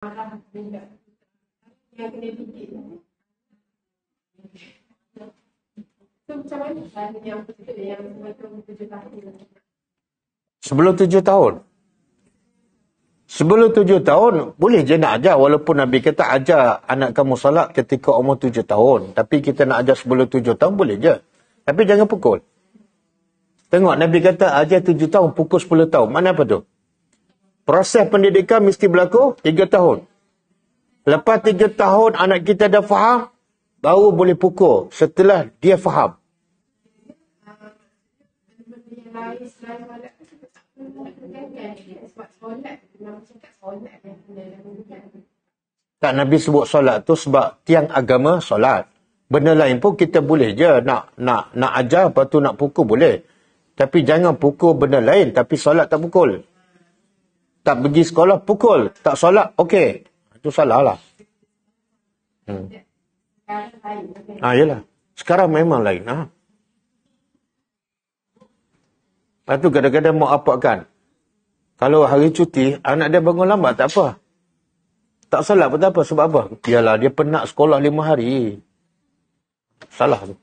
Yang kena didik. So macam mana yang sebelum 7 tahun? Sebelum 7 tahun? Sebelum 7 tahun, boleh je nak ajar. Walaupun Nabi kata ajar anak kamu salat ketika umur 7 tahun. Tapi kita nak ajar sebelum 7 tahun, boleh je. Tapi jangan pukul. Tengok, Nabi kata ajar 7 tahun, pukul 10 tahun. Mana apa tu? Proses pendidikan mesti berlaku 3 tahun. Lepas 3 tahun anak kita dah faham, baru boleh pukul. Setelah dia faham. Tak, Nabi sebut solat tu sebab tiang agama solat. Benda lain pun kita boleh je nak ajar, lepas tu nak pukul boleh. Tapi jangan pukul benda lain, tapi solat tak pukul. Tak pergi sekolah pukul, tak solat okey. Itu salah lah. Yalah. Sekarang memang lain. Lepas tu kadang-kadang mau apakan. Kalau hari cuti, anak dia bangun lambat, tak apa. Tak solat pun tak apa. Sebab apa? Yalah, dia penat sekolah 5 hari. Salah tu.